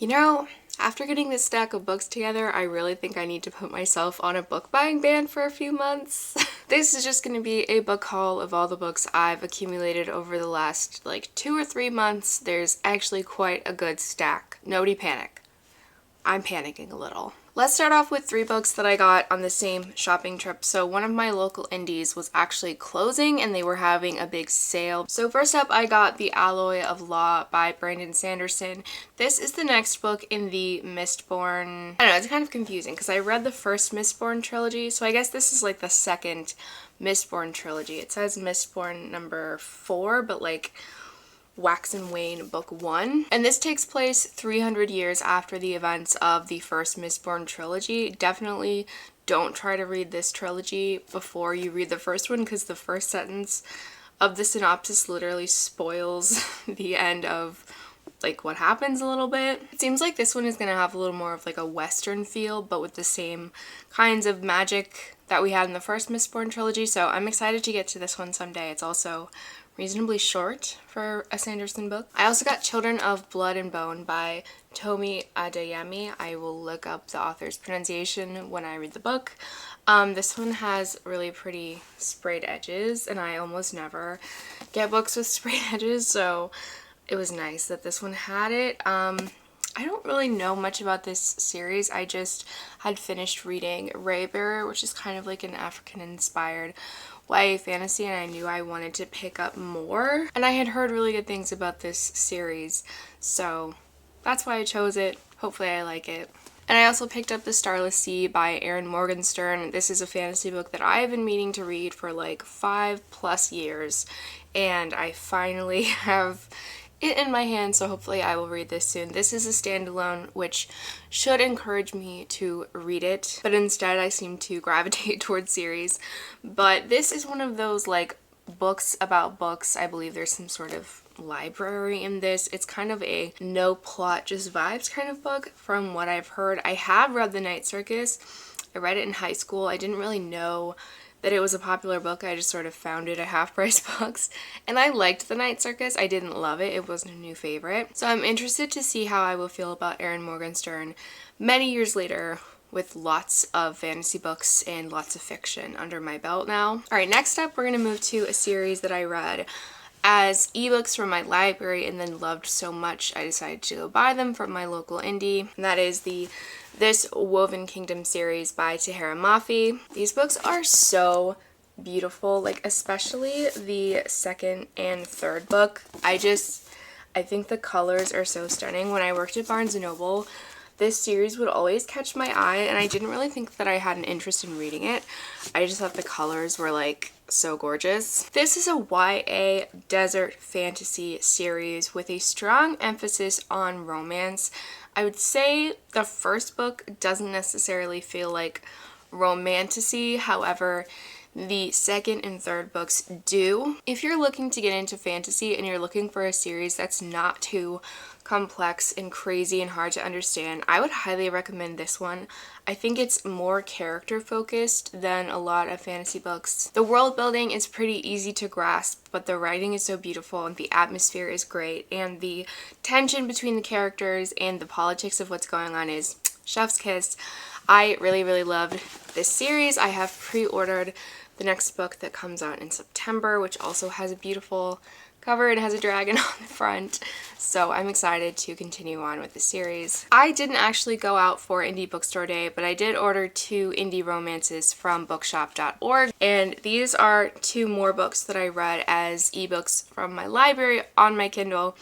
You know, after getting this stack of books together, I really think I need to put myself on a book buying ban for a few months. This is just going to be a book haul of all the books I've accumulated over the last like 2 or 3 months. There's actually quite a good stack. Nobody panic. I'm panicking a little. Let's start off with 3 books that I got on the same shopping trip. So one of my local indies was actually closing and they were having a big sale. So first up, I got The Alloy of Law by Brandon Sanderson. This is the next book in the Mistborn. I don't know, it's kind of confusing because I read the first Mistborn trilogy. So I guess this is like the second Mistborn trilogy. It says Mistborn number 4, but like Wax and Wane book 1, and this takes place 300 years after the events of the first Mistborn trilogy. Definitely don't try to read this trilogy before you read the first one, because the first sentence of the synopsis literally spoils the end of like what happens a little bit. It seems like this one is going to have a little more of like a Western feel, but with the same kinds of magic that we had in the first Mistborn trilogy, so I'm excited to get to this one someday. It's also reasonably short for a Sanderson book. I also got Children of Blood and Bone by Tomi Adeyemi. I will look up the author's pronunciation when I read the book. This one has really pretty sprayed edges, and I almost never get books with sprayed edges, so it was nice that this one had it. I don't really know much about this series. I just had finished reading Raybearer, which is kind of like an African-inspired YA fantasy, and I knew I wanted to pick up more. And I had heard really good things about this series, so that's why I chose it. Hopefully I like it. And I also picked up The Starless Sea by Erin Morgenstern. This is a fantasy book that I've been meaning to read for like 5+ years, and I finally have it in my hand, so hopefully I will read this soon. This is a standalone, which should encourage me to read it, but instead I seem to gravitate towards series. But this is one of those like books about books. I believe there's some sort of library in this. It's kind of a no plot, just vibes kind of book from what I've heard. I have read The Night Circus. I read it in high school. I didn't really know that it was a popular book. I just sort of found it at half-price books, and I liked The Night Circus. I didn't love it. It wasn't a new favorite. So I'm interested to see how I will feel about Erin Morgenstern many years later with lots of fantasy books and lots of fiction under my belt now. Alright, next up we're going to move to a series that I read as ebooks from my library and then loved so much I decided to go buy them from my local indie, and that is the This Woven Kingdom series by Tahereh Mafi. These books are so beautiful, like especially the second and third book. I think the colors are so stunning. When I worked at Barnes & Noble, this series would always catch my eye, and I didn't really think that I had an interest in reading it. I just thought the colors were like so gorgeous. This is a YA desert fantasy series with a strong emphasis on romance. I would say the first book doesn't necessarily feel like romantasy, however, the second and third books do. If you're looking to get into fantasy and you're looking for a series that's not too complex and crazy and hard to understand, I would highly recommend this one. I think it's more character focused than a lot of fantasy books. The world building is pretty easy to grasp, but the writing is so beautiful and the atmosphere is great, and the tension between the characters and the politics of what's going on is chef's kiss. I really loved this series. I have pre-ordered the next book that comes out in September, which also has a beautiful cover. It has a dragon on the front, so I'm excited to continue on with the series. I didn't actually go out for Indie Bookstore Day, but I did order 2 indie romances from bookshop.org, and these are 2 more books that I read as ebooks from my library on my Kindle,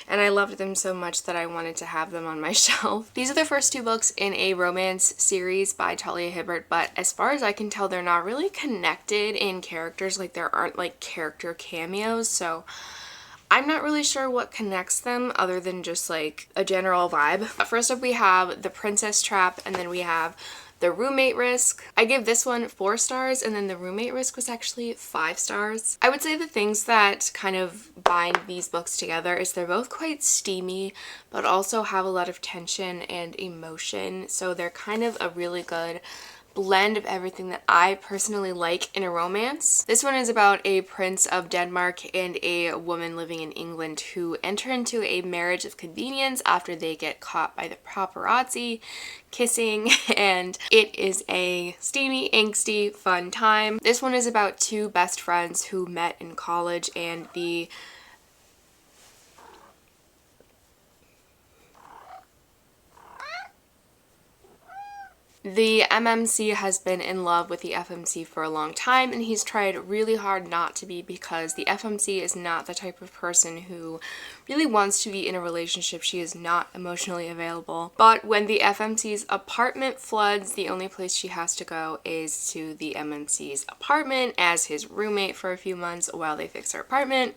and I loved them so much that I wanted to have them on my shelf. These are the first 2 books in a romance series by Talia Hibbert, but as far as I can tell, they're not really connected in characters. Like, there aren't like character cameos, so I'm not really sure what connects them other than just like a general vibe. First up we have The Princess Trap, and then we have The Roommate Risk. I gave this one 4 stars, and then The Roommate Risk was actually 5 stars. I would say the things that kind of bind these books together is they're both quite steamy, but also have a lot of tension and emotion, so they're kind of a really good blend of everything that I personally like in a romance. This one is about a prince of Denmark and a woman living in England who enter into a marriage of convenience after they get caught by the paparazzi kissing, and it is a steamy, angsty, fun time. This one is about two best friends who met in college, and the MMC has been in love with the FMC for a long time, and he's tried really hard not to be, because the FMC is not the type of person who really wants to be in a relationship. She is not emotionally available. But when the FMC's apartment floods, the only place she has to go is to the MMC's apartment as his roommate for a few months while they fix her apartment,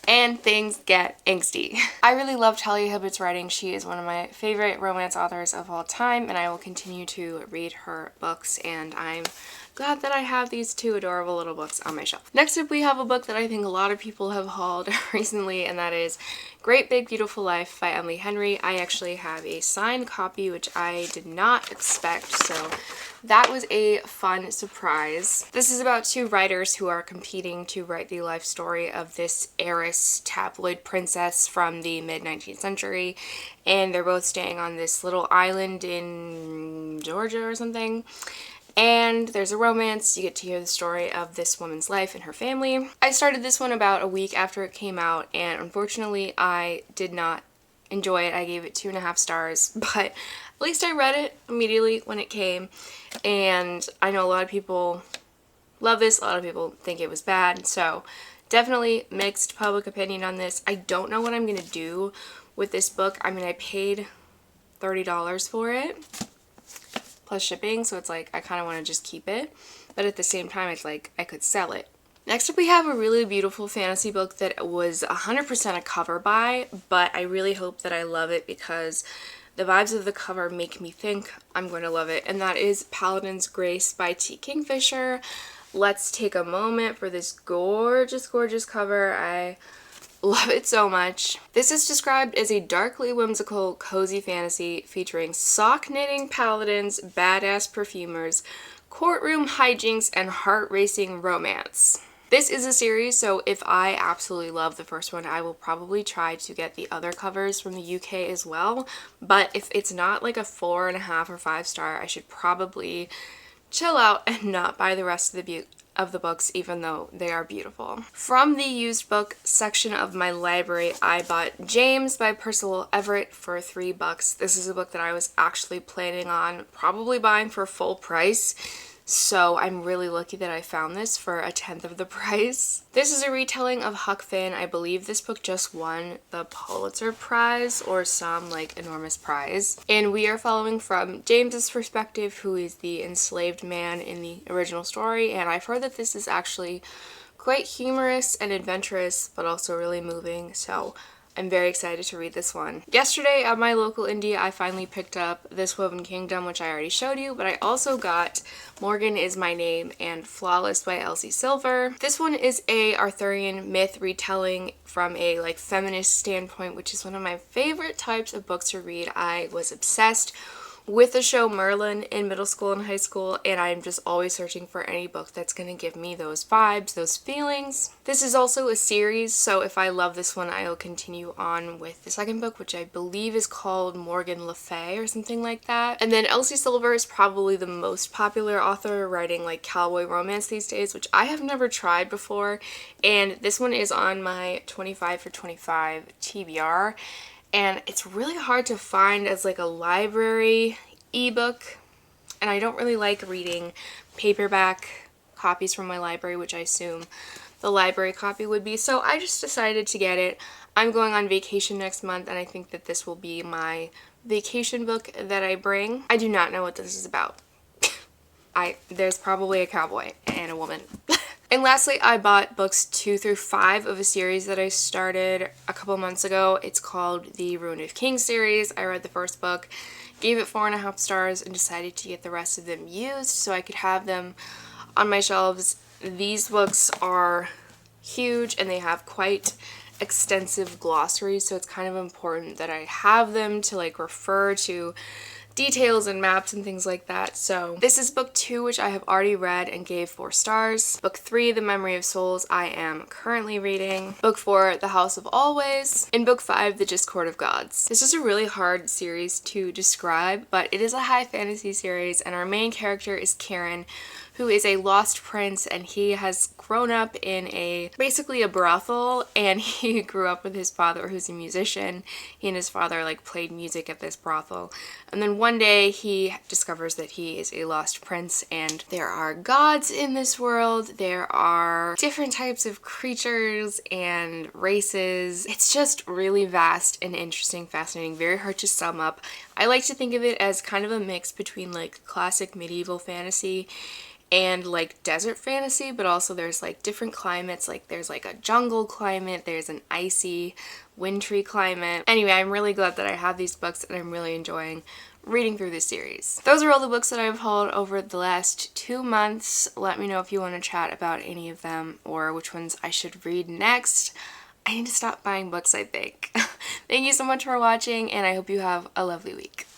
and things get angsty. I really love Talia Hibbett's writing. She is one of my favorite romance authors of all time, and I will continue to read her books, and I'm glad that I have these two adorable little books on my shelf. Next up, we have a book that I think a lot of people have hauled recently, and that is Great Big Beautiful Life by Emily Henry. I actually have a signed copy, which I did not expect, so that was a fun surprise. This is about two writers who are competing to write the life story of this heiress tabloid princess from the mid-19th century, and they're both staying on this little island in Georgia or something. And there's a romance. You get to hear the story of this woman's life and her family. I started this one about a week after it came out, and unfortunately I did not enjoy it. I gave it 2.5 stars, but at least I read it immediately when it came, and I know a lot of people love this, a lot of people think it was bad, so definitely mixed public opinion on this. I don't know what I'm gonna do with this book. I mean, I paid $30 for it plus shipping, so it's like I kind of want to just keep it, but at the same time it's like I could sell it. Next up, we have a really beautiful fantasy book that was 100% a cover buy, but I really hope that I love it because the vibes of the cover make me think I'm going to love it, and that is Paladin's Grace by T. Kingfisher. Let's take a moment for this gorgeous, gorgeous cover. I love it so much. This is described as a darkly whimsical, cozy fantasy featuring sock-knitting paladins, badass perfumers, courtroom hijinks, and heart-racing romance. This is a series, so if I absolutely love the first one, I will probably try to get the other covers from the UK as well, but if it's not like a 4.5 or 5 star, I should probably chill out and not buy the rest of the books, even though they are beautiful. From the used book section of my library, I bought James by Percival Everett for $3. This is a book that I was actually planning on probably buying for full price, so I'm really lucky that I found this for 1/10 of the price. This is a retelling of Huck Finn. I believe this book just won the Pulitzer Prize or some like enormous prize, and we are following from James's perspective, who is the enslaved man in the original story, and I've heard that this is actually quite humorous and adventurous, but also really moving, so I'm very excited to read this one. Yesterday at my local indie, I finally picked up This Woven Kingdom, which I already showed you, but I also got Morgan Is My Name and Flawless by Elsie Silver. This one is a Arthurian myth retelling from a like feminist standpoint, which is one of my favorite types of books to read. I was obsessed with the show Merlin in middle school and high school, and I'm just always searching for any book that's going to give me those vibes, those feelings. This is also a series, so if I love this one, I'll continue on with the second book, which I believe is called Morgan Le Fay or something like that. And then Elsie Silver is probably the most popular author writing like cowboy romance these days, which I have never tried before, and this one is on my 25 for 25 TBR. And it's really hard to find as like a library ebook, and I don't really like reading paperback copies from my library, which I assume the library copy would be, so I just decided to get it. I'm going on vacation next month, and I think that this will be my vacation book that I bring. I do not know what this is about. There's probably a cowboy and a woman. And lastly, I bought books 2 through 5 of a series that I started a couple months ago. It's called the Ruin of Kings series. I read the first book, gave it 4.5 stars, and decided to get the rest of them used so I could have them on my shelves. These books are huge and they have quite extensive glossaries, so it's kind of important that I have them to like refer to details and maps and things like that. So this is book 2, which I have already read and gave 4 stars. Book 3, The Memory of Souls, I am currently reading. Book 4, The House of Always. In book 5, The Discord of Gods. This is a really hard series to describe, but it is a high fantasy series, and our main character is Karen, who is a lost prince, and he has grown up in basically a brothel, and he grew up with his father, who's a musician. He and his father like played music at this brothel, and then one day he discovers that he is a lost prince, and there are gods in this world. There are different types of creatures and races. It's just really vast and interesting, fascinating, very hard to sum up. I like to think of it as kind of a mix between like classic medieval fantasy and like desert fantasy, but also there's like different climates. Like there's like a jungle climate, there's an icy wintry climate. Anyway, I'm really glad that I have these books, and I'm really enjoying reading through this series. Those are all the books that I've hauled over the last 2 months. Let me know if you want to chat about any of them or which ones I should read next. I need to stop buying books, I think. Thank you so much for watching, and I hope you have a lovely week.